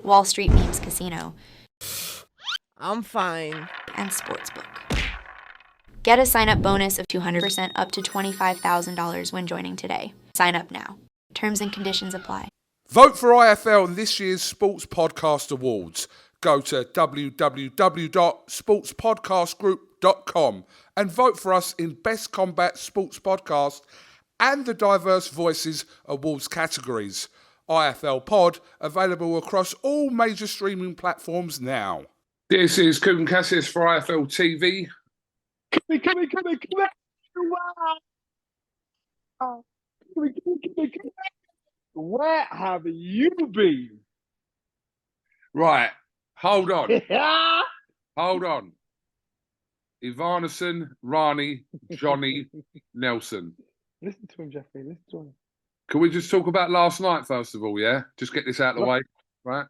Wall Street Memes Casino, I'm fine. and Sportsbook. Get a sign-up bonus of 200% up to $25,000 when joining today. Sign up now. Terms and conditions apply. Vote for IFL in this year's Sports Podcast Awards. Go to www.sportspodcastgroup.com and vote for us in Best Combat Sports Podcast and the Diverse Voices Awards categories. IFL Pod, available across all major streaming platforms now. This is KUGAN CASSIUS for IFL TV. Come on. Where have you been? Right, hold on. Hold on. Ivanison, Rani, Johnny, Nelson. Listen to him, Jeffrey. Listen to him. Can we just talk about last night, first of all, yeah? Just get this out of the way, right?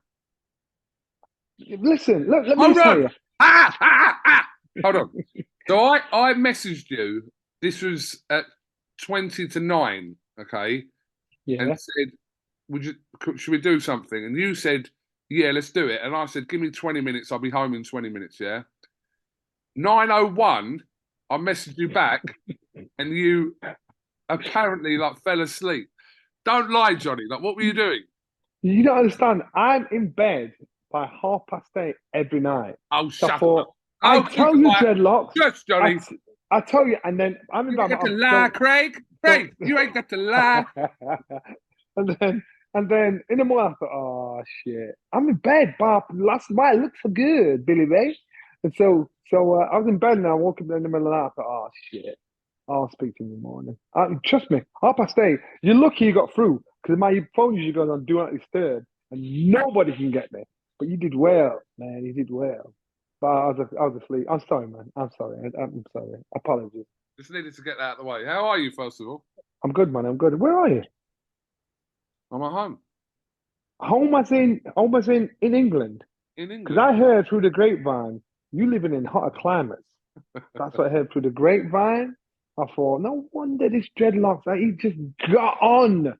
Listen, let me tell you. Hold on. So I messaged you. This was at 20 to 9, okay? Yeah. And said, should we do something? And you said, yeah, let's do it. And I said, give me 20 minutes. I'll be home in 20 minutes, yeah? 9:01, I messaged you back, and you apparently fell asleep. Don't lie, Johnny. What were you doing? You don't understand. I'm in bed by 8:30 every night. Oh, shut up. I tell you, dreadlocks. Yes, Johnny. I tell you, and then I'm in bed. You ain't got to lie, Craig. Craig, you ain't got to lie. and then in the morning, I thought, oh shit, I'm in bed, Bob. Last night it looked so good, Billy Ray. And so I was in bed and I woke up in the middle of the night. I thought, oh shit, I'll speak to him in the morning. Trust me, 8:30. You're lucky you got through because my phone usually goes on do not disturb and nobody can get me. But you did well, man. You did well. But I was asleep. I'm sorry, man. I'm sorry. I'm sorry. Apologies. Just needed to get that out of the way. How are you, first of all? I'm good, man. I'm good. Where are you? I'm at home. Home as in England. In England. Because I heard through the grapevine you living in hotter climates. That's what I heard through the grapevine. I thought, no wonder this dreadlocks. He just got on.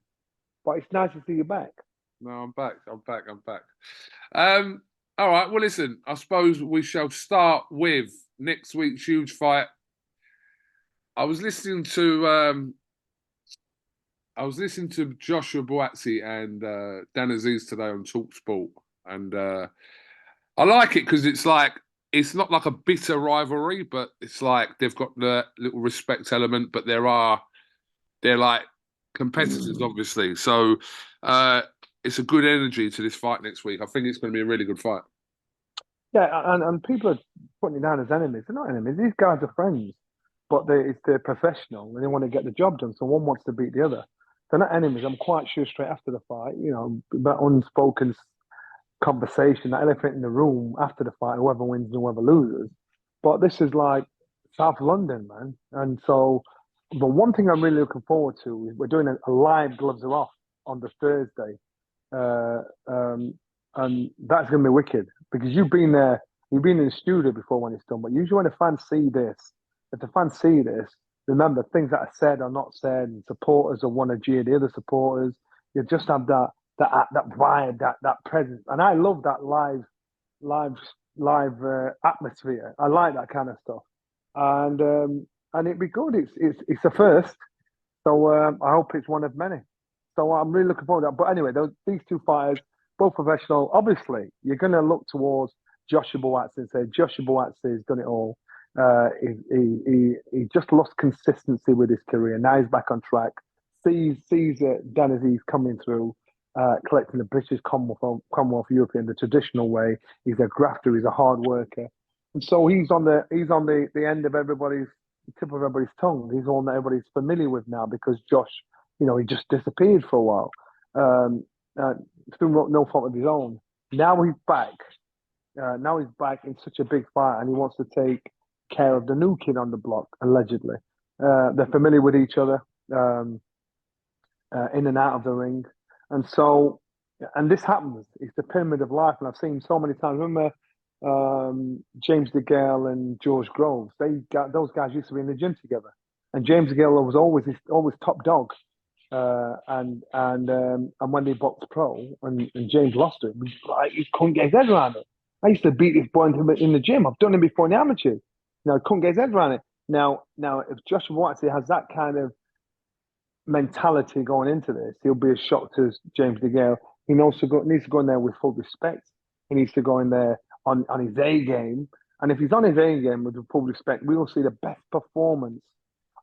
But it's nice to see you back. No, I'm back. All right. Well, listen. I suppose we shall start with next week's huge fight. I was listening to Joshua Buatsi and Dan Aziz today on TalkSport, and I like it because it's not like a bitter rivalry, but it's like they've got the little respect element, but they're like competitors, obviously. So it's a good energy to this fight next week. I think it's going to be a really good fight. Yeah, and people are putting it down as enemies. They're not enemies. These guys are friends, but they're professional and they want to get the job done. So one wants to beat the other. They're not enemies. I'm quite sure straight after the fight, that unspoken conversation, that elephant in the room after the fight, whoever wins and whoever loses. But this is like South London, man. And so the one thing I'm really looking forward to is we're doing a live Gloves Are Off on the Thursday. And that's going to be wicked because you've been there, you've been in the studio before when it's done, but usually when the fans see this, if the fans see this, remember things that are said or not said, and supporters will want to jeer the other supporters. You just have that vibe, that presence, and I love that live atmosphere. I like that kind of stuff, and it'd be good. It's a first, so I hope it's one of many. So I'm really looking forward to that. But anyway, these two fighters, both professional. Obviously, you're going to look towards Joshua Buatsi and say Joshua Buatsi has done it all. He just lost consistency with his career. Now he's back on track. Sees Dan Aziz coming through, collecting the British Commonwealth European the traditional way. He's a grafter. He's a hard worker, and so he's on the end of everybody's tip of everybody's tongue. He's the one that everybody's familiar with now because Josh, he just disappeared for a while. Through no fault of his own. Now he's back. Now he's back in such a big fight, and he wants to take care of the new kid on the block, allegedly. They're familiar with each other in and out of the ring. And so, and this happens. It's the pyramid of life, and I've seen so many times. Remember James DeGale and George Groves? Those guys used to be in the gym together. And James DeGale was always top dog. And when they boxed pro and James lost to him, he couldn't get his head around it. I used to beat this boy in the gym. I've done it before in the amateurs. You know, couldn't get his head around it. Now, if Joshua BUATSI has that kind of mentality going into this, he'll be a shock to James DeGale. He needs to go in there with full respect. He needs to go in there on his A game. And if he's on his A game with full respect, we will see the best performance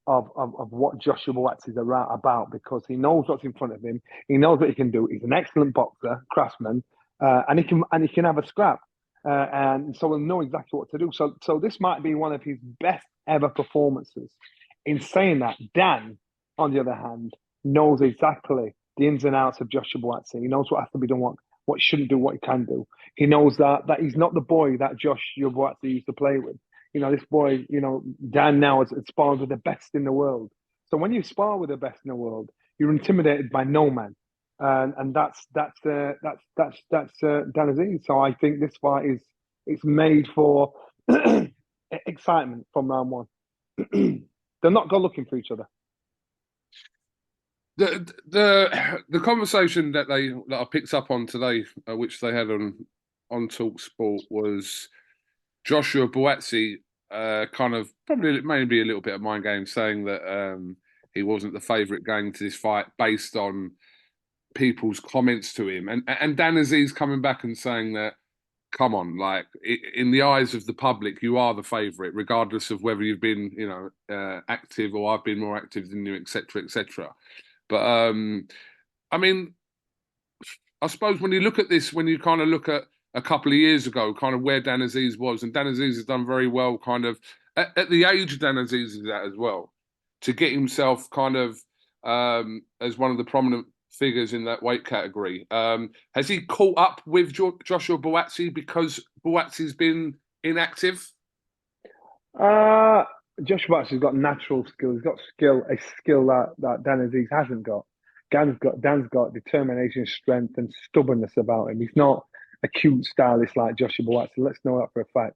of what Joshua BUATSI is about, because he knows what's in front of him. He knows what he can do. He's an excellent boxer, craftsman, and he can have a scrap. And so he'll know exactly what to do. So this might be one of his best ever performances. In saying that, Dan, on the other hand, knows exactly the ins and outs of Joshua BUATSI. He knows what has to be done, what shouldn't do, what he can do. He knows that he's not the boy that Joshua BUATSI used to play with. You know, this boy, you know, Dan now has sparred with the best in the world. So when you spar with the best in the world, you're intimidated by no man, and that's Dan Azeez. So I think this fight it's made for excitement from round one. They're not go looking for each other. The conversation that I picked up on today, which they had on TalkSport, was Joshua BUATSI kind of probably maybe a little bit of mind game, saying that he wasn't the favourite going to this fight based on people's comments to him, and Dan Azeez coming back and saying that, come on, like in the eyes of the public, you are the favourite, regardless of whether you've been, you know, active or I've been more active than you, etc., etc. But I mean, I suppose when you look at this, when you kind of look at a couple of years ago, kind of where Dan Azeez was, and Dan Azeez has done very well, kind of at the age Dan Azeez is at as well, to get himself kind of as one of the prominent figures in that weight category. Has he caught up with Joshua BUATSI because BUATSI's been inactive? Joshua BUATSI's got natural skill. He's got a skill that Dan Azeez hasn't got. Dan's got determination, strength, and stubbornness about him. He's not a cute stylist like Joshua BUATSI. Let's know that for a fact.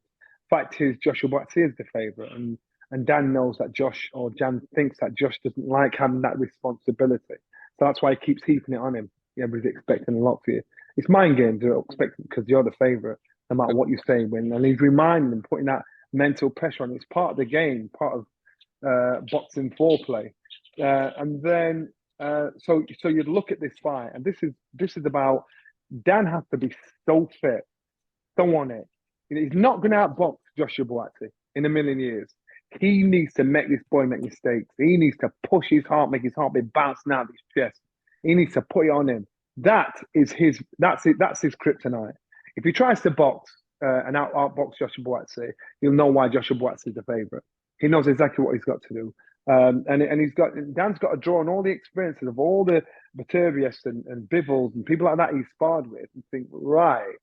Fact is, Joshua BUATSI is the favourite, and Dan knows that Jan thinks that Josh doesn't like having that responsibility. So that's why he keeps heaping it on him. Everybody's expecting a lot for you. It's mind games. They're expecting because you're the favourite, no matter what you say. And he's reminding them, putting that mental pressure on. It's part of the game, part of boxing foreplay. And then, so you look at this fight, and this is about Dan has to be so fit, so on it. He's not going to outbox Joshua BUATSI in a million years. He needs to make this boy make mistakes. He needs to push his heart, make his heartbeat bouncing out of his chest. He needs to put it on him. That's his kryptonite. If he tries to box and outbox Joshua BUATSI, you'll know why Joshua BUATSI is the favourite. He knows exactly what he's got to do. And Dan's got to draw on all the experiences of all the Viterbius and Bivels and people like that he's sparred with, and think, right,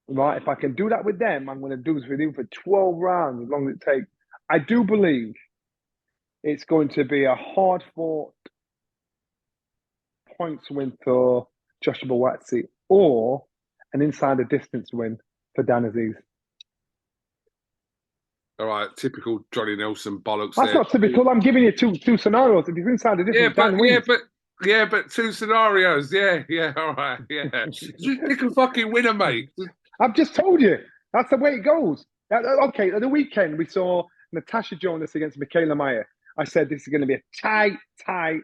if I can do that with them, I'm going to do this with him for 12 rounds, as long as it takes. I do believe it's going to be a hard-fought points win for Joshua BUATSI, or an inside the distance win for Dan Azeez. All right, typical Johnny Nelson bollocks. That's not typical. I'm giving you two scenarios. If you're inside the distance, Dan wins. But two scenarios. Yeah, all right, yeah. Just pick a fucking winner, mate. I've just told you. That's the way it goes. Okay, at the weekend, we saw Natasha Jonas against Michaela Mayer. I said this is going to be a tight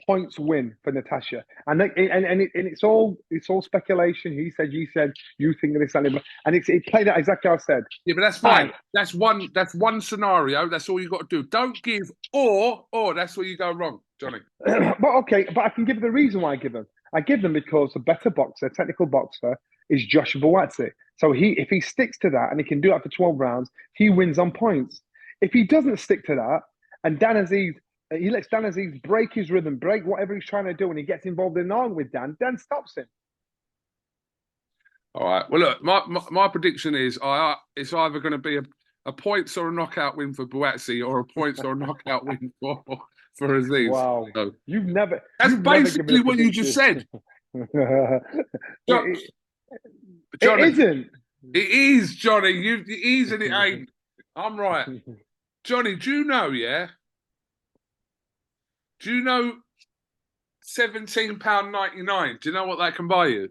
points win for Natasha, and it's all speculation. He said, you said, you think of this, and it played out exactly how I said. Yeah, but that's fine. That's one scenario. That's all you got to do. Don't give or that's where you go wrong, Johnny. But I can give the reason why I give them. I give them because the better boxer, technical boxer, is Joshua BUATSI. So if he sticks to that and he can do that for 12 rounds, he wins on points. If he doesn't stick to that, and Dan Azeez, he lets Dan Azeez break his rhythm, break whatever he's trying to do, and he gets involved in an argument with Dan stops him. All right. Well, look, my prediction is it's either going to be a points or a knockout win for BUATSI, or a points or a knockout win for Azeez. Wow. So, That's basically what you just said. Johnny, it isn't. It is, Johnny. It is and it ain't. I'm right. Johnny, do you know £17.99. Do you know what that can buy you?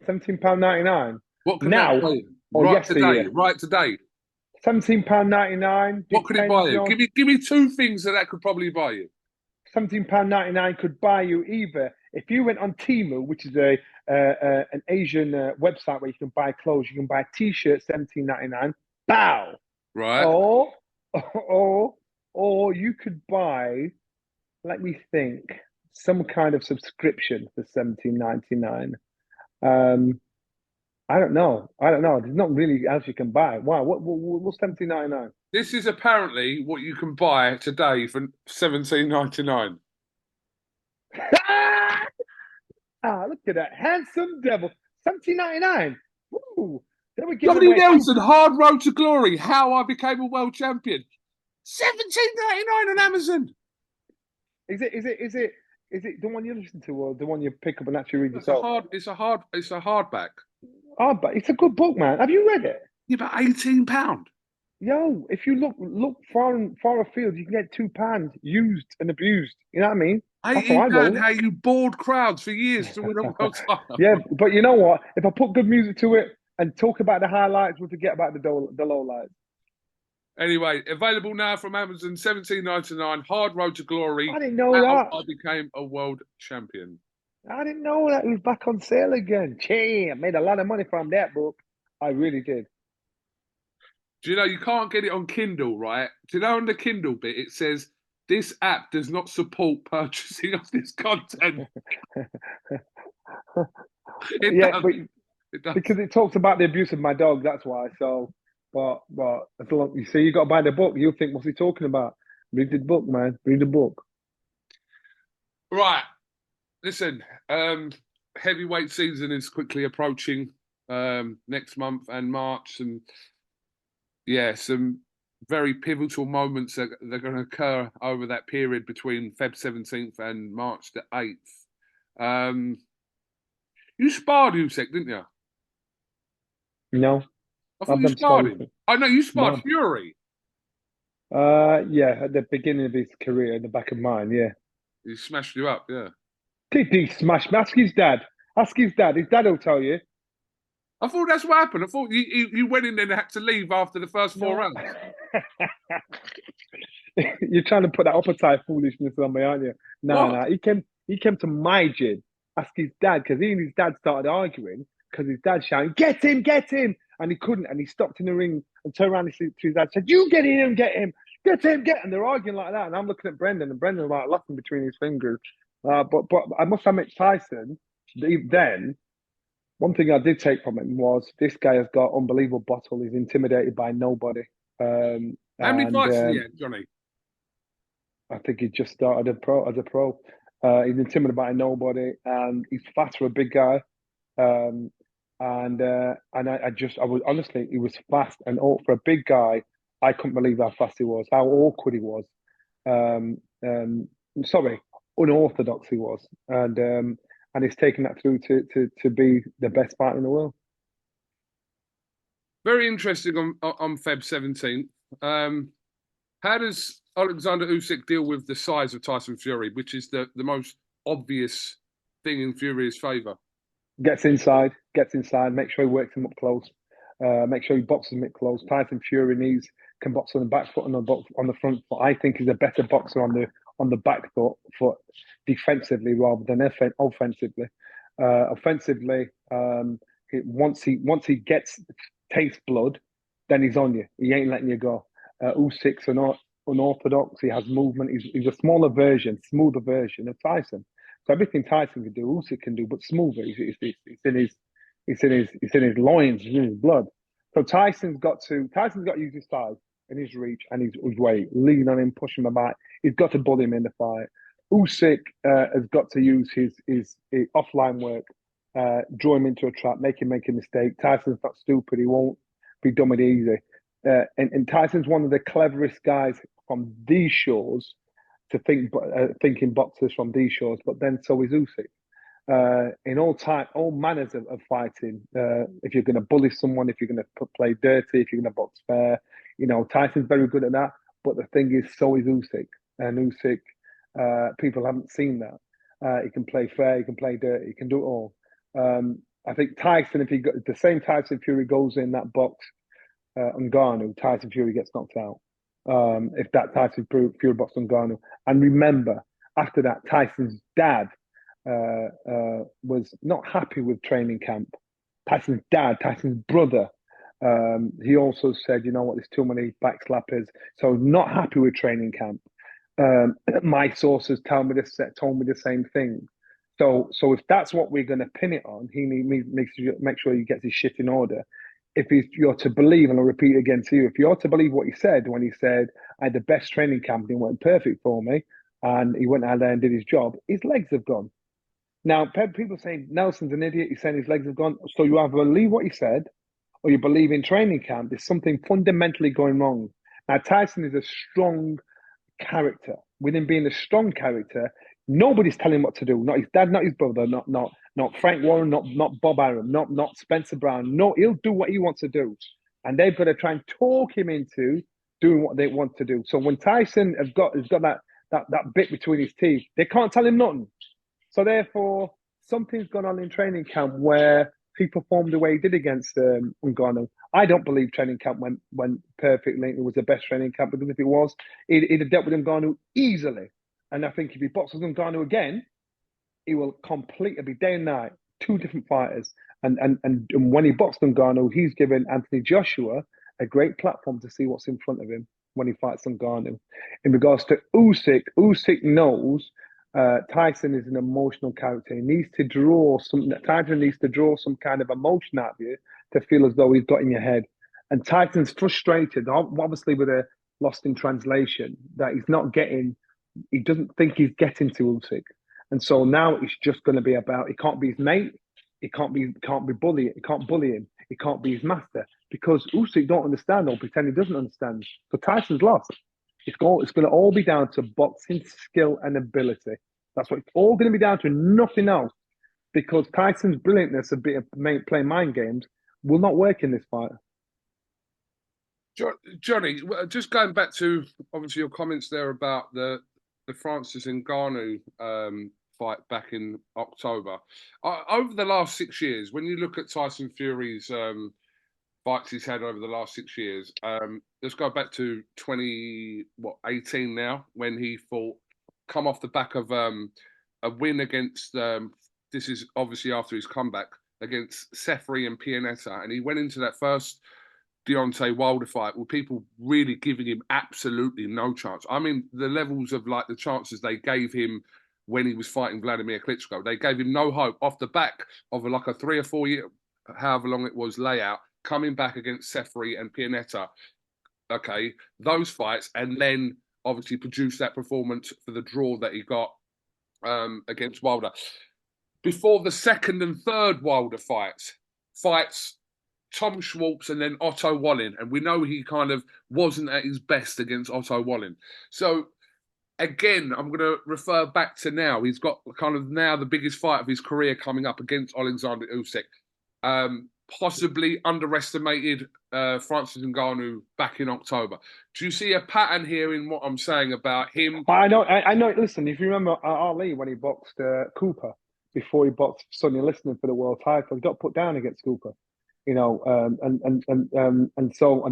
£17.99. What can that Now buy you? or Right today. yesteryear? Right today. £17.99 What could it buy depends you? on. Give me two things that could probably buy you. £17.99 could buy you either if you went on Temu, which is an Asian website where you can buy clothes. You can buy T-shirts, £17.99. Bow. Right. Or or you could buy, let me think, some kind of subscription for £17.99. I don't know. There's not really else you can buy. Wow. What's £17.99? This is apparently what you can buy today for £17.99. Look at that handsome devil. £17.99. Ooh, they were giving Johnny away Nelson, Hard Road to Glory, How I Became a World Champion. £17.99 on Amazon. Is it the one you listen to or the one you pick up and actually read It's yourself? it's a hardback. Oh, but it's a good book, man. Have you read it? Yeah, but £18. Yo, if you look far afield, you can get £2 used and abused. You know what I mean? That's how I roll. £18, how you bored crowds for years to win a world title. Yeah, but you know what? If I put good music to it and talk about the highlights, we'll forget about the lowlights. Anyway, available now from Amazon, £17.99. Hard Road to Glory. I didn't know How that. I Became a World Champion. I didn't know that it was back on sale again. Gee, I made a lot of money from that book. I really did. Do you know you can't get it on Kindle, right? Do you know on the Kindle bit it says this app does not support purchasing of this content? Yeah, does. but It does. because it talks about the abuse of my dog, that's why. So, but as long you see, you got to buy the book. You'll think, what's he talking about? Read the book, man. Read the book. Right. Listen, heavyweight season is quickly approaching next month and March, and yeah, some very pivotal moments that are going to occur over that period between Feb 17th and March the 8th. You sparred Usyk, didn't you? No, I thought I've you done sparred sparring. him. Oh no, you sparred No. Fury. Yeah, at the beginning of his career, in the back of mine, yeah. He smashed you up, yeah. Did he smash me? Ask his dad. Ask his dad. His dad will tell you. I thought that's what happened. I thought you went in there and had to leave after the first four No. rounds. You're trying to put that upper type foolishness on me, aren't you? No, What? no. He came to my gym. Ask his dad, because he and his dad started arguing because his dad shouting, get him. And he couldn't. And he stopped in the ring and turned around to his dad and said, you get him, get him. Get him. And they're arguing like that. And I'm looking at Brendan, and Brendan's like laughing between his fingers. But I must admit, Tyson, then, one thing I did take from him was this guy has got unbelievable bottle. He's intimidated by nobody. How many And fights did he have, Johnny? I think he just started as a pro. He's intimidated by nobody, and he's fast for a big guy. And I was honestly, he was fast, and for a big guy, I couldn't believe how fast he was, how awkward he was. Um, sorry, unorthodox he was, and he's taken that through to be the best fighter in the world. Very interesting on Feb 17th. How does Alexander Usyk deal with the size of Tyson Fury, which is the most obvious thing in Fury's favour? Gets inside, make sure he works him up close, make sure he boxes him up close. Tyson Fury can box on the back foot and on the front foot. I think he's a better boxer on the back foot defensively rather than offensively. Offensively, once he tastes blood, then he's on you. He ain't letting you go. Usyk's unorthodox. He has movement. He's a smoother version of Tyson. So everything Tyson can do, Usyk can do, but smoother. It's in his loins, it's in his blood. So Tyson's got to use his size and his reach and his weight, lean on him, push him about. He's got to bully him in the fight. Usyk has got to use his offline work, draw him into a trap, make him make a mistake. Tyson's not stupid. He won't be done with it easy. And Tyson's one of the cleverest guys from these shores to thinking boxers from these shores, but then so is Usyk. In all manners of fighting. If you're going to bully someone, if you're going to play dirty, if you're going to box fair, Tyson's very good at that. But the thing is, so is Usyk, and Usyk, people haven't seen that. He can play fair. He can play dirty. He can do it all. I think Tyson, if he got the same Tyson Fury goes in that box, Ngannou, Tyson Fury gets knocked out. If that Tyson Fury box Ngannou, and remember, after that, Tyson's dad was not happy with training camp. Tyson's dad, Tyson's brother, he also said, you know what, there's too many backslappers. So not happy with training camp. My sources told me the same thing. So if that's what we're going to pin it on, he makes make sure he gets his shit in order. If you're to believe, and I'll repeat it again to you, if you're to believe what he said when he said, I had the best training camp and it went perfect for me, and he went out there and did his job, his legs have gone. Now, people saying Nelson's an idiot, he's saying his legs have gone. So you either believe what he said, or you believe in training camp, there's something fundamentally going wrong. Now, Tyson is a strong character. With him being a strong character, nobody's telling him what to do. Not his dad, not his brother, not Frank Warren, not Bob Arum, not Spencer Brown. No, he'll do what he wants to do. And they've got to try and talk him into doing what they want to do. So when Tyson has got that bit between his teeth, they can't tell him nothing. So therefore, something's gone on in training camp where he performed the way he did against Ngannou. I don't believe training camp went perfectly. It was the best training camp, because if it was, he'd have dealt with Ngannou easily. And I think if he boxes Ngannou again, he will completely be day and night, two different fighters. And when he boxed Ngannou, he's given Anthony Joshua a great platform to see what's in front of him when he fights Ngannou. In regards to Usyk knows Tyson is an emotional character. He needs to draw Tyson needs to draw some kind of emotion out of you to feel as though he's got in your head. And Tyson's frustrated, obviously with a lost in translation, that he doesn't think he's getting to Usyk. And so now it's just going to be about, he can't be his mate, he can't bully him, he can't be his master, because Usyk don't understand or pretend he doesn't understand. So Tyson's lost. It's going to all be down to boxing skill and ability. That's what it's all going to be down to, nothing else. Because Tyson's brilliantness of playing mind games will not work in this fight. Johnny, just going back to obviously your comments there about the Francis Ngannou fight back in October. Over the last 6 years, when you look at Tyson Fury's fights he's had over the last 6 years, let's go back to 2018 now, when he come off the back of a win against, this is obviously after his comeback, against Sefri and Pianetta, and he went into that first Deontay Wilder fight with people really giving him absolutely no chance. I mean, the levels of like the chances they gave him when he was fighting Vladimir Klitschko, they gave him no hope off the back of like a 3 or 4 year, however long it was, layout, coming back against Sefri and Pianetta. Okay, those fights, and then obviously produce that performance for the draw that he got against Wilder. Before the second and third Wilder fights Tom Schwartz and then Otto Wallin, and we know he kind of wasn't at his best against Otto Wallin. So again, I'm going to refer back to now. He's got kind of now the biggest fight of his career coming up against Alexander Usyk. Possibly underestimated Francis Ngannou back in October. Do you see a pattern here in what I'm saying about him? I know. Listen, if you remember Ali when he boxed Cooper before he boxed Sonny Liston for the world title, he got put down against Cooper. You know, and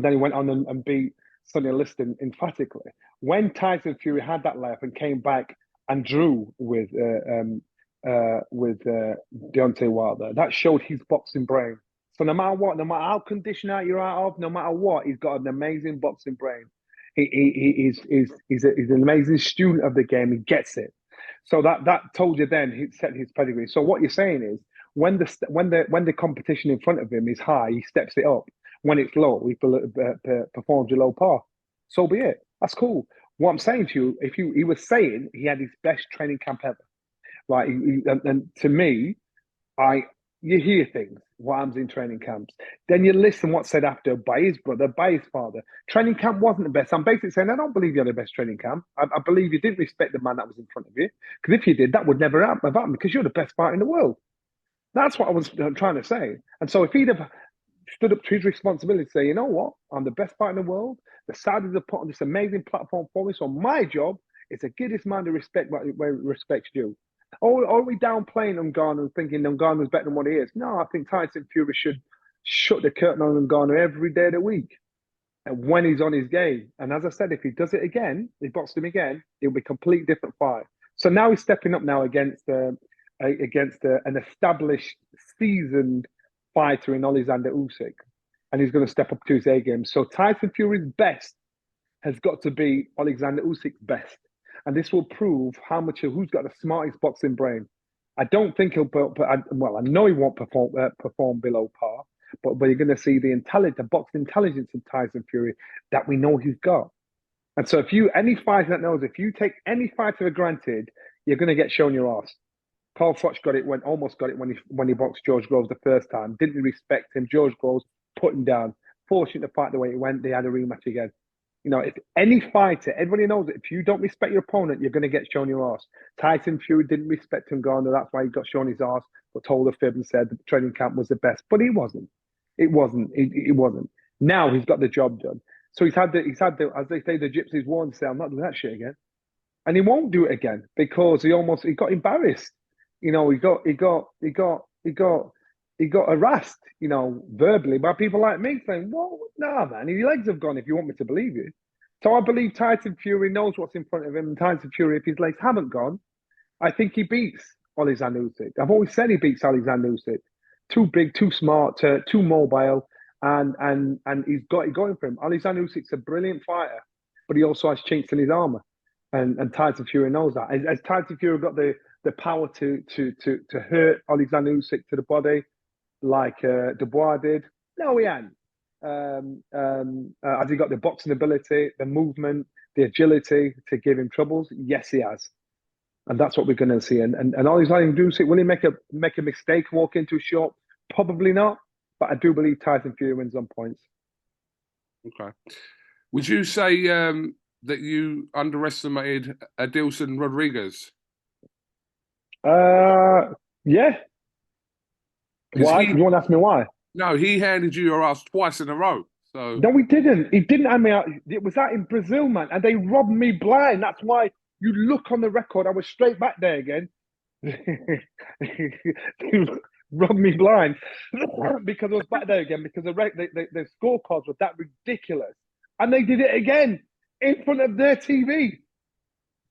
then he went on and beat Sonny Liston emphatically. When Tyson Fury had that layoff and came back and drew with Deontay Wilder, that showed his boxing brain. So no matter what, no matter how conditioned out you're out of, no matter what, he's got an amazing boxing brain. He's an amazing student of the game. He gets it. So that told you then he set his pedigree. So what you're saying is, when the competition in front of him is high, he steps it up. When it's low, he performs a low par. So be it. That's cool. What I'm saying to you, he was saying he had his best training camp ever, right? And to me, you hear things what happens in training camps, then you listen what's said after by his brother, by his father. Training camp wasn't the best. I'm basically saying I don't believe you had the best training camp. I believe you didn't respect the man that was in front of you, because if you did, that would never happen because you're the best fighter in the world. That's what I was trying to say. And so if he'd have stood up to his responsibility to say, you know what, I'm the best fighter in the world, the Saudis have put on this amazing platform for me, so my job is to give this man the respect where respect's due. Are we downplaying Ngannou, thinking Ngannou's better than what he is? No, I think Tyson Fury should shut the curtain on Ngannou every day of the week. And when he's on his game. And as I said, if he does it again, he boxed him again, it'll be a complete different fight. So now he's stepping up now against an established, seasoned fighter in Alexander Usyk, and he's going to step up to his A game. So Tyson Fury's best has got to be Alexander Usyk's best, and this will prove how much who's got the smartest boxing brain. I don't think he'll, I know he won't perform below par, but you're going to see the boxing intelligence of Tyson Fury that we know he's got. And so, any fighter that knows, if you take any fighter for granted, you're going to get shown your ass. Paul Froch almost got it when he boxed George Groves the first time. Didn't respect him. George Groves put him down, forcing the fight the way it went. They had a rematch again. You know, if any fighter, everybody knows that if you don't respect your opponent, you're going to get shown your ass. Tyson Fury didn't respect Ngannou. That's why he got shown his ass, but told a fib and said the training camp was the best. But he wasn't. It wasn't. Now he's got the job done. So he's had the, as they say, the gypsies warned, say, I'm not doing that shit again. And he won't do it again because he got embarrassed. You know, he got harassed, you know, verbally by people like me saying, well, nah, man, his legs have gone if you want me to believe you. So I believe Tyson Fury knows what's in front of him. And Tyson Fury, if his legs haven't gone, I think he beats Alexander Usyk. I've always said he beats Alexander Usyk. Too big, too smart, too mobile, and he's got it going for him. Alexander Usyk's a brilliant fighter, but he also has chinks in his armor. And Tyson Fury knows that. Has Tyson Fury got the power to hurt Alexander Usyk to the body like Dubois did? No, he hasn't. Has he got the boxing ability, the movement, the agility to give him troubles? Yes, he has. And that's what we're going to see. And Alexander Usyk, will he make a mistake and walk into a shot? Probably not. But I do believe Tyson Fury wins on points. Okay. Would you say that you underestimated Adilson Rodriguez? Yeah. Why? You want to ask me why? No, he handed you your ass twice in a row. So no, he didn't. He didn't hand me out. It was that in Brazil, man, and they robbed me blind. That's why you look on the record. I was straight back there again. Robbed me blind because I was back there again because the scorecards were that ridiculous, and they did it again in front of their TV.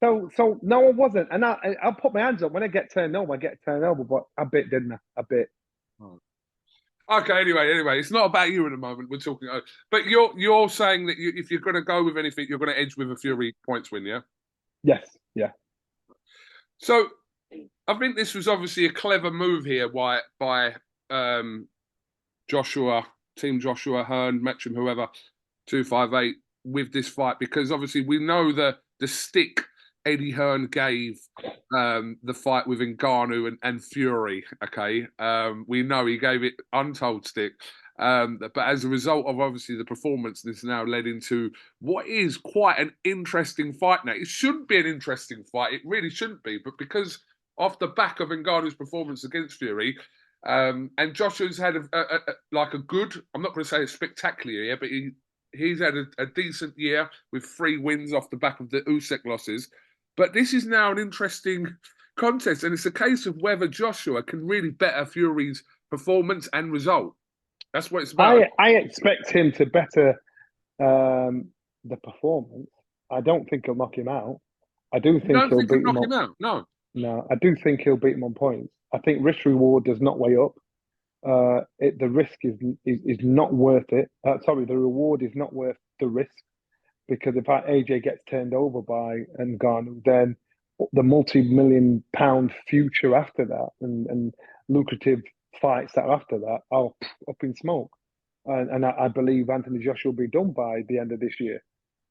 So no, I wasn't, and I'll put my hands up when I get turned over. I get turned over, but a bit, didn't I? A bit. Oh. Okay. Anyway, it's not about you at the moment. We're talking, but you're saying that if you're going to go with anything, you're going to edge with a Fury points win, yeah? Yes. Yeah. So I think this was obviously a clever move here by Joshua, Team Joshua, Hearn, Metram, whoever, 258 with this fight, because obviously we know the stick Eddie Hearn gave the fight with Ngannou and Fury. Okay, we know he gave it untold stick, but as a result of obviously the performance, this now led into what is quite an interesting fight. Now it shouldn't be an interesting fight; it really shouldn't be, but because off the back of Ngannou's performance against Fury, and Joshua's had a good, I'm not going to say a spectacular year, but he's had a decent year with 3 wins off the back of the Usyk losses. But this is now an interesting contest, and it's a case of whether Joshua can really better Fury's performance and result. That's what it's about. I expect him to better the performance. I don't think he'll knock him out. I do think he'll beat him out. No, I do think he'll beat him on points. I think risk reward does not weigh up. The risk is not worth it. The reward is not worth the risk. Because if AJ gets turned over by Ngannou, then the multi-million-pound future after that and lucrative fights that are after that are up in smoke. And I believe Anthony Joshua will be done by the end of this year.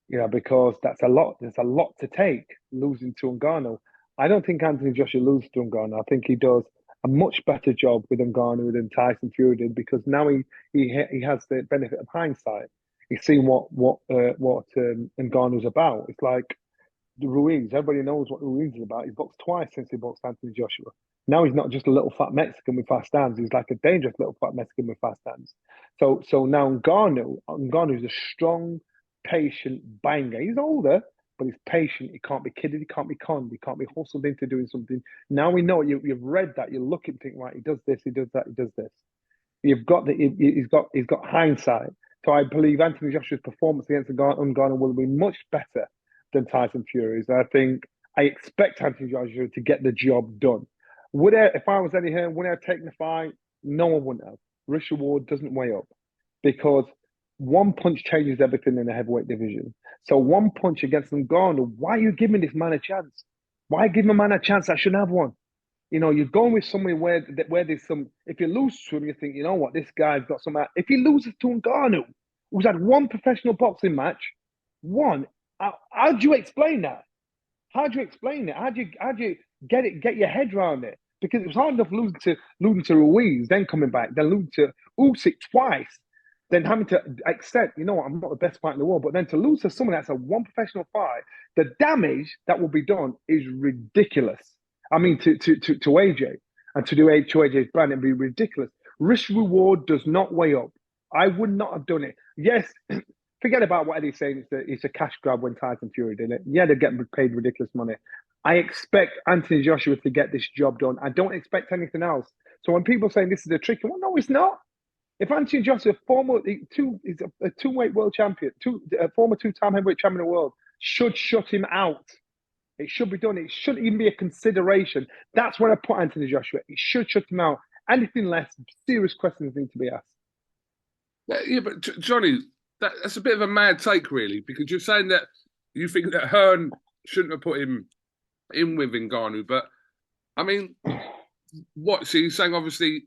You know, because that's a lot. There's a lot to take losing to Ngannou. I don't think Anthony Joshua loses to Ngannou. I think he does a much better job with Ngannou than Tyson Fury did because now he has the benefit of hindsight. He's seen what Ngannou's about. It's like the Ruiz. Everybody knows what Ruiz is about. He's boxed twice since he boxed Anthony Joshua. Now he's not just a little fat Mexican with fast hands. He's like a dangerous little fat Mexican with fast hands. So now Ngannou's a strong, patient banger. He's older, but he's patient. He can't be kidded. He can't be conned. He can't be hustled into doing something. Now we know you've read that. You look and think, right, he does this, he does that, he does this. You've got he's got hindsight. So I believe Anthony Joshua's performance against Ngannou will be much better than Tyson Fury's. I expect Anthony Joshua to get the job done. If I was Eddie Hearn, would I have taken the fight? No, I wouldn't have. Richard Ward doesn't weigh up because one punch changes everything in the heavyweight division. So one punch against Ngannou, why are you giving this man a chance? Why give a man a chance that shouldn't have one? You know, you're going with somebody where there's some. If you lose to him, you think, you know what, this guy's got some. If he loses to Ngannou, who's had one professional boxing match, how do you explain that? How do you explain it? How do you get your head around it? Because it was hard enough losing to Ruiz, then coming back, then losing to Usyk twice, then having to accept, you know what, I'm not the best fighter in the world, but then to lose to someone that's a one professional fight, the damage that will be done is ridiculous. I mean, to AJ and to AJ's brand, it'd be ridiculous. Risk reward does not weigh up. I would not have done it. Yes, forget about what Eddie's saying. It's a cash grab when Tyson Fury did it. Yeah, they're getting paid ridiculous money. I expect Anthony Joshua to get this job done. I don't expect anything else. So when people saying this is a tricky one, no, it's not. If Anthony Joshua, is a two-weight world champion, former two-time heavyweight champion of the world, should shut him out. It should be done. It shouldn't even be a consideration. That's where I put Anthony Joshua. It should shut him out. Anything less, serious questions need to be asked. Yeah, but Johnny, that's a bit of a mad take, really, because you're saying that you think that Hearn shouldn't have put him in with Ngannou, but I mean, what? So you're saying obviously,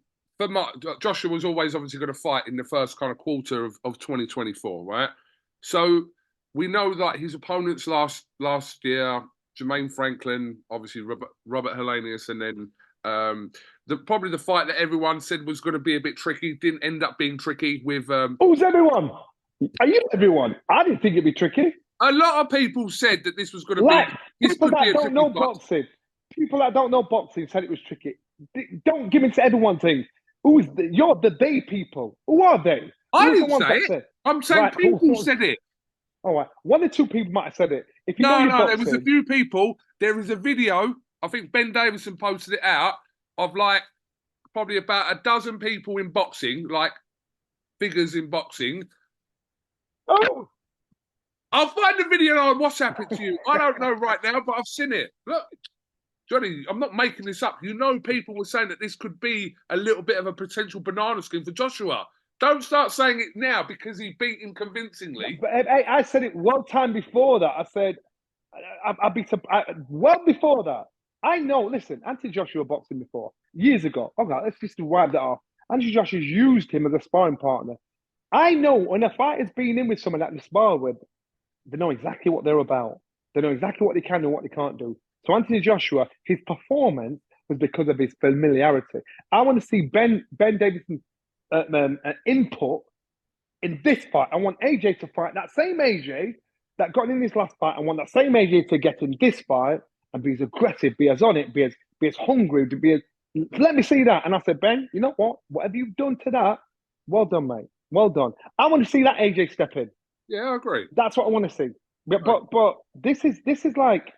Joshua was always obviously going to fight in the first kind of quarter of 2024, right? So we know that his opponents last year, Jermaine Franklin, obviously Robert Helenius, and then probably the fight that everyone said was going to be a bit tricky didn't end up being tricky with. Who's everyone? Are you everyone? I didn't think it'd be tricky. A lot of people said that this was going to be. People that don't know boxing. People that don't know boxing said it was tricky. Don't give me to everyone thing. You're the they people. Who are they? I didn't say it. I'm saying people said it. All right, one or two people might have said it. If you there was a few people. There was a video. I think Ben Davison posted it out of like probably about a dozen people in boxing, like figures in boxing. Oh, I'll find the video on WhatsApp it to you. I don't know right now, but I've seen it. Look, Johnny, I'm not making this up. You know, people were saying that this could be a little bit of a potential banana skin for Joshua. Don't start saying it now because he beat him convincingly. But I said it one time before that. I said, I'd be surprised. Well before that. I know, listen, Anthony Joshua boxing before, years ago. Okay, let's just wipe that off. Anthony Joshua's used him as a sparring partner. I know when a fighter's been in with someone that they spar with, they know exactly what they're about. They know exactly what they can do and what they can't do. So Anthony Joshua, his performance was because of his familiarity. I want to see Ben Davison's input in this fight. I want AJ to fight that same AJ that got in his last fight. I want that same AJ to get in this fight and be as aggressive, be as on it, be as hungry, let me see that. And I said, Ben, you know what? Whatever you've done to that, well done, mate. Well done. I want to see that AJ step in. Yeah, I agree. That's what I want to see. But this is like,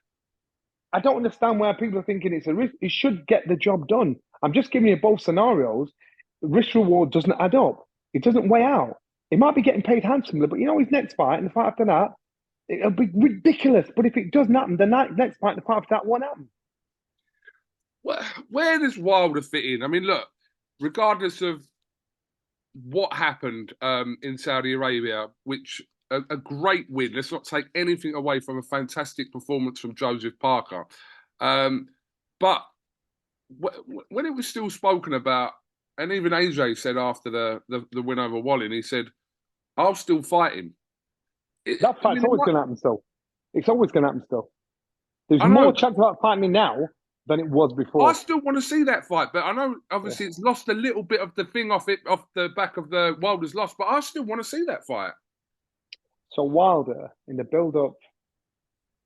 I don't understand why people are thinking it's a risk. It should get the job done. I'm just giving you both scenarios. Risk reward doesn't add up. It doesn't weigh out. It might be getting paid handsomely, but you know his next fight and the fight after that, it'll be ridiculous. But if it doesn't happen, the next fight and the fight after that won't happen. Where does Wilder fit in? I mean, look, regardless of what happened in Saudi Arabia, which a great win. Let's not take anything away from a fantastic performance from Joseph Parker. But when it was still spoken about, and even AJ said after the win over Wallin, he said, I'll still fight him. That fight's always going to happen still. It's always going to happen still. There's more chance of that fighting me now than it was before. I still want to see that fight, but I know obviously it's lost a little bit of the thing off the back of the Wilder's loss, but I still want to see that fight. So Wilder, in the build-up,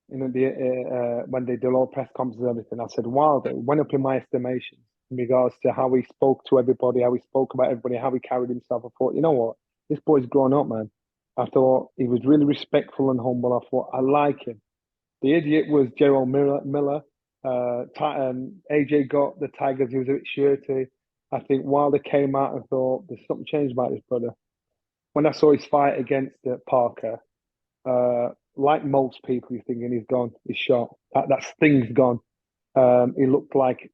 when they did all press conferences and everything, I said Wilder went up in my estimation in regards to how he spoke to everybody, how he spoke about everybody, how he carried himself. I thought, you know what, this boy's grown up, man. I thought he was really respectful and humble. I thought, I like him. The idiot was Gerald Miller. AJ got the Tigers. He was a bit shirty. I think Wilder came out and thought, there's something changed about this brother. When I saw his fight against Parker, like most people, you're thinking he's gone, he's shot. That sting's gone. He looked fragile.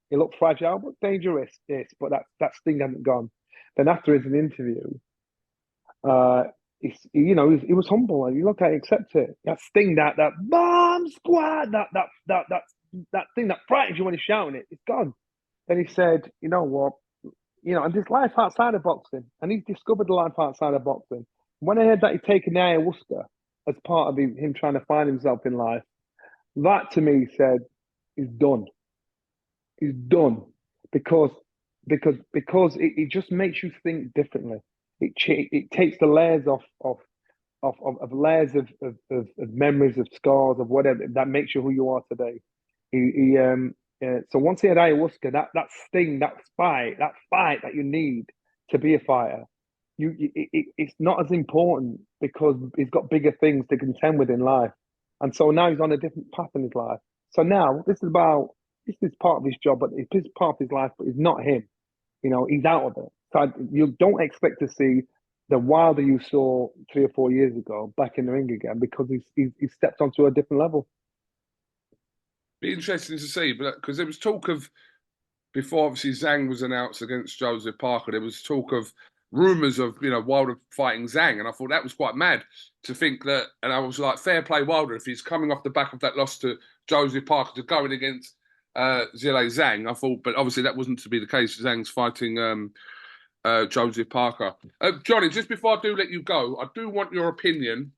He looked fragile, but dangerous. Yes, but that sting hadn't gone. Then after his interview, he was humble and he looked at it, accept it. That sting, that bomb squad, that thing that frightens you when he's shouting it, it's gone. Then he said, you know what, and there's life outside of boxing, and he's discovered the life outside of boxing. When I heard that he'd taken the ayahuasca as part of him trying to find himself in life, that to me said he's done. He's done because it just makes you think differently. It takes the layers of layers of memories, of scars, of whatever that makes you who you are today. So once he had ayahuasca, that sting, that fight that you need to be a fighter, it's not as important because he's got bigger things to contend with in life, and so now he's on a different path in his life. So now this is part of his job, but it's part of his life, but it's not him. He's out of it. So you don't expect to see the Wilder you saw 3 or 4 years ago back in the ring again because he's stepped onto a different level. Be interesting to see, but because there was talk of before, obviously Zhang was announced against Joseph Parker. There was talk of rumours of Wilder fighting Zhang, and I thought that was quite mad to think that. And I was like, fair play Wilder if he's coming off the back of that loss to Joseph Parker to going against Zhilei Zhang. I thought, but obviously that wasn't to be the case. Zhang's fighting Joseph Parker. Johnny, just before I do let you go, I do want your opinion.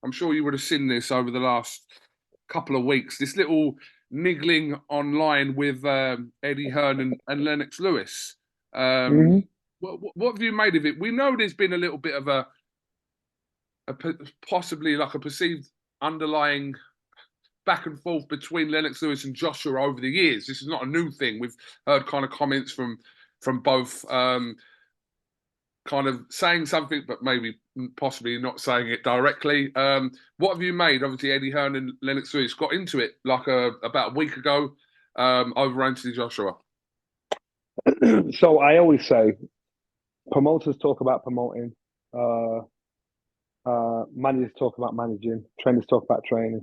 I'm sure you would have seen this over the last couple of weeks. This little niggling online with Eddie Hearn and Lennox Lewis. What have you made of it? We know there's been a little bit of a possibly like a perceived underlying back and forth between Lennox Lewis and Joshua over the years. This is not a new thing. We've heard kind of comments from both kind of saying something, but maybe possibly not saying it directly. What have you made? Obviously, Eddie Hearn and Lennox Lewis got into it like about a week ago over Anthony Joshua. So I always say, promoters talk about promoting, managers talk about managing, trainers talk about training.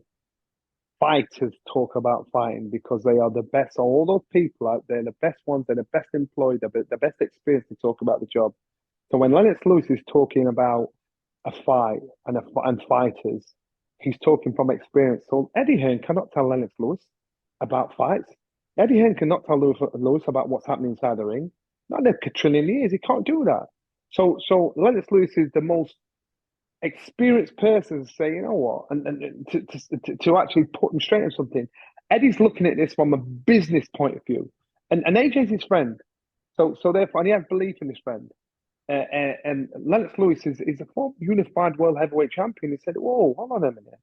Fighters talk about fighting because they are the best. All those people out there, the best ones, they're the best employed, the best experience to talk about the job. So when Lennox Lewis is talking about a fight and fighters, he's talking from experience. So Eddie Hearn cannot tell Lennox Lewis about fights. Eddie Hearn cannot tell Lewis about what's happening inside the ring. Not in a quadrillion years. He can't do that. So Lennox Lewis is the most experienced person to say, you know what, and to actually put him straight on something. Eddie's looking at this from a business point of view, and AJ's his friend. So therefore, and he has belief in his friend. And Lennox Lewis is a former unified world heavyweight champion. He said, whoa, hold on a minute.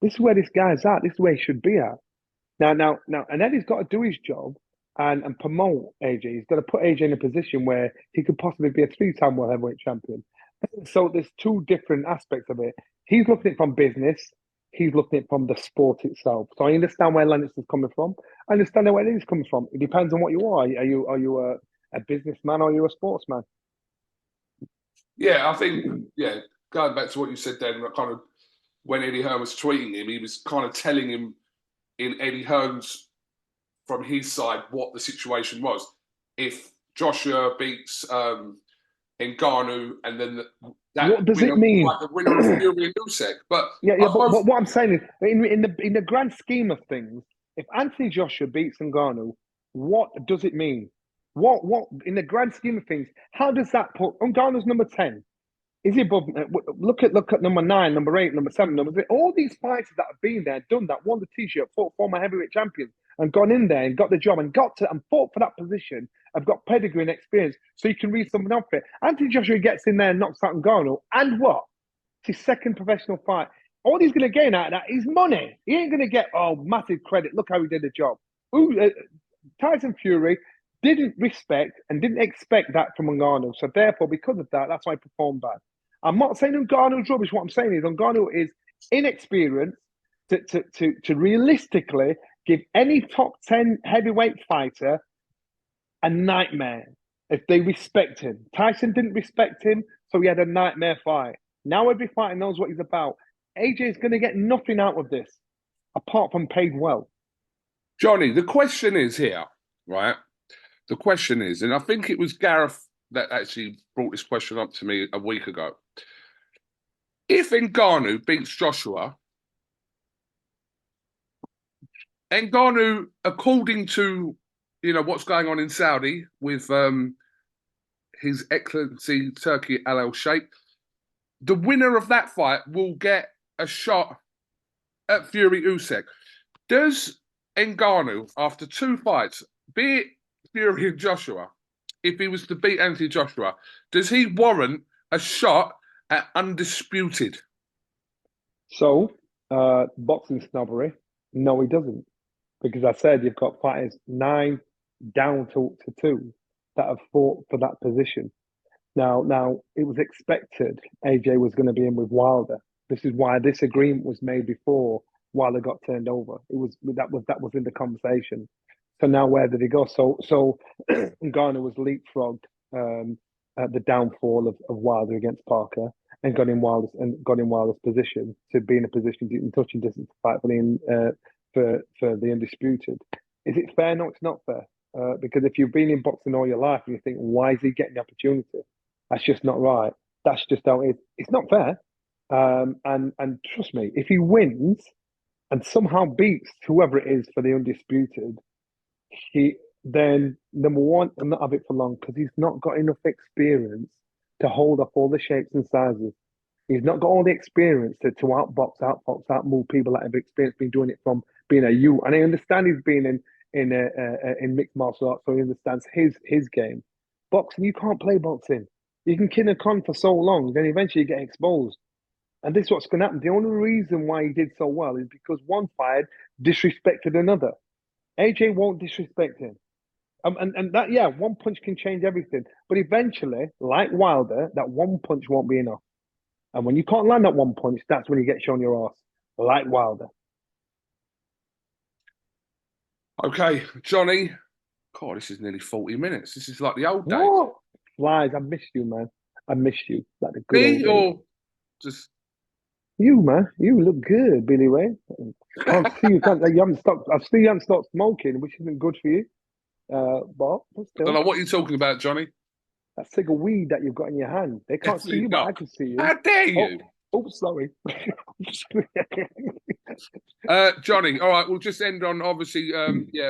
This is where this guy's at. This is where he should be at. Now, and Eddie's got to do his job and promote AJ. He's got to put AJ in a position where he could possibly be a 3-time world heavyweight champion. So there's two different aspects of it. He's looking at it from business. He's looking at it from the sport itself. So I understand where Lennox is coming from. I understand where Eddie's coming from. It depends on what you are. Are you a businessman or are you a sportsman? Yeah, I think, going back to what you said then, kind of when Eddie Hearn was tweeting him, he was kind of telling him in Eddie Hearn's, from his side, what the situation was. If Joshua beats Ngannou, and then what does it mean? Like the winner of Fury and USYK. But but what I'm saying is, in the grand scheme of things, if Anthony Joshua beats Ngannou, what does it mean? What in the grand scheme of things, how does that put Ngannou's number 10? Is he above? Look at number 9, number 8, number 7, number 6. All these fighters that have been there, done that, won the T-shirt, fought former heavyweight champions, and gone in there and got the job and fought for that position. Have got pedigree and experience, so you can read something off it. Anthony Joshua gets in there and knocks out Ngannou, and what? It's his second professional fight. All he's going to gain out of that is money. He ain't going to get massive credit. Look how he did the job. Tyson Fury didn't respect and didn't expect that from Ngannou. So therefore, because of that, that's why he performed bad. I'm not saying Ngannou's rubbish. What I'm saying is Ngannou inexperience to realistically give any top 10 heavyweight fighter a nightmare if they respect him. Tyson didn't respect him, so he had a nightmare fight. Now every fighter knows what he's about. AJ is going to get nothing out of this apart from paid well. Johnny, the question is here, right? The question is, and I think it was Gareth that actually brought this question up to me a week ago. If Ngannou beats Joshua, Ngannou, according to what's going on in Saudi with His Excellency Turkey Al Sheikh, the winner of that fight will get a shot at Fury USYK. Does Ngannou, after 2 fights, be it Fury and Joshua, if he was to beat Anthony Joshua, does he warrant a shot at undisputed? So, boxing snobbery, no, he doesn't. Because I said you've got fighters 9 down to 2 that have fought for that position. Now it was expected AJ was going to be in with Wilder. This is why this agreement was made before Wilder got turned over. That was in the conversation. So now where did he go? So Ngannou was leapfrogged at the downfall of Wilder against Parker and got in Wilder's position to be in a position in touching distance to fight for the undisputed. Is it fair? No, it's not fair. Because if you've been in boxing all your life and you think, why is he getting the opportunity? That's just not right. That's just how it is. It's not fair. And trust me, if he wins and somehow beats whoever it is for the undisputed, then number one, I'm not have it for long because he's not got enough experience to hold up all the shapes and sizes. He's not got all the experience to outmove people that have experience been doing it from being a youth. And I understand he's been in mixed martial arts, so he understands his game. Boxing, you can't play boxing. You can kill a con for so long, then eventually you get exposed. And this is what's going to happen. The only reason why he did so well is because one fighter disrespected another. AJ won't disrespect him. And that, yeah, one punch can change everything. But eventually, like Wilder, that one punch won't be enough. And when you can't land that one punch, that's when you get shown your ass, like Wilder. Okay, Johnny. God, this is nearly 40 minutes. This is like the old days. What? Flies, I missed you, man. I missed you. Like the good Me old or days. just You, man. You look good, Billy Ray. I see you haven't stopped. I see you haven't stopped smoking, which isn't good for you. But I still, don't know what you're talking about, Johnny. that cig of weed that you've got in your hand. They can't see you, but I can see you. How dare you? Oh, sorry. Johnny, all right, we'll just end on obviously,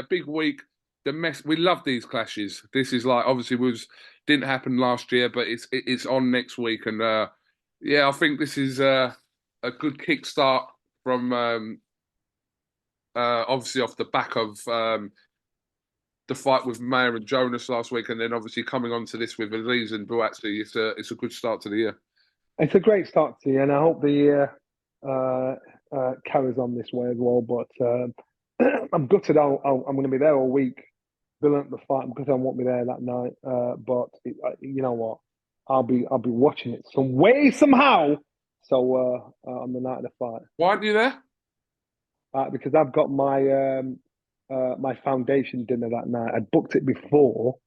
big week. We love these clashes. This is like obviously didn't happen last year, but it's on next week, and I think this is a good kickstart from obviously off the back of the fight with Mayer and Jonas last week, and then obviously coming on to this with Aziz and BUATSI. It's a good start to the year. It's a great start to the year, and I hope the year carries on this way as well. But I'm gutted. I'm going to be there all week, building up the fight because I won't be there that night. But you know what? I'll be watching it some way somehow. So on the night of the fight. Why aren't you there? Because I've got my my foundation dinner that night. I booked it before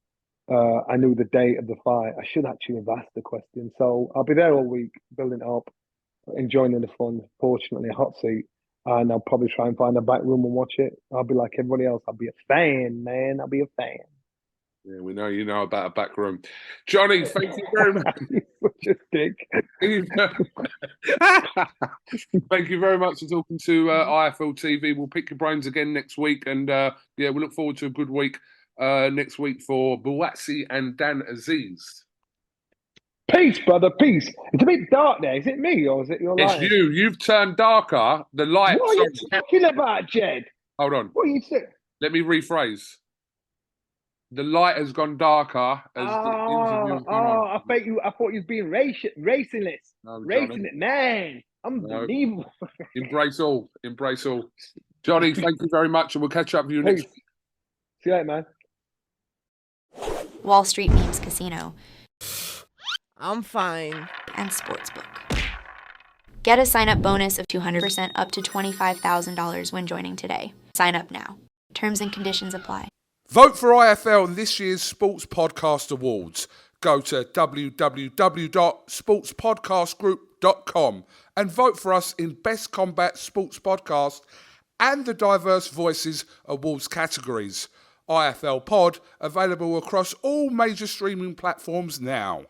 I knew the date of the fight. I should actually have asked the question. So I'll be there all week, building it up, enjoying the fun. Fortunately, a hot seat. And I'll probably try and find a back room and watch it. I'll be like everybody else. I'll be a fan, man. I'll be a fan. Yeah, we know you know about a back room. Johnny, thank you very much. Such a dick. Thank you very much for talking to IFL TV. We'll pick your brains again next week. And we look forward to a good week next week for BUATSI and Dan Aziz. Peace, brother, peace. It's a bit dark there. Is it me or is it your light? It's you. You've turned darker. The light. What are you talking about, Jed? Hold on. What are you saying? Let me rephrase. The light has gone darker as the interview's gone on. I thought you was being racingist. No, racing it, man. Unbelievable. No. Embrace all. Embrace all. Johnny, thank you very much, and we'll catch up with you next week. See you later, man. Wall Street Memes Casino. I'm fine. And Sportsbook. Get a sign-up bonus of 200% up to $25,000 when joining today. Sign up now. Terms and conditions apply. Vote for IFL in this year's Sports Podcast Awards. Go to www.sportspodcastgroup.com and vote for us in Best Combat Sports Podcast and the Diverse Voices Awards categories. IFL Pod available across all major streaming platforms now.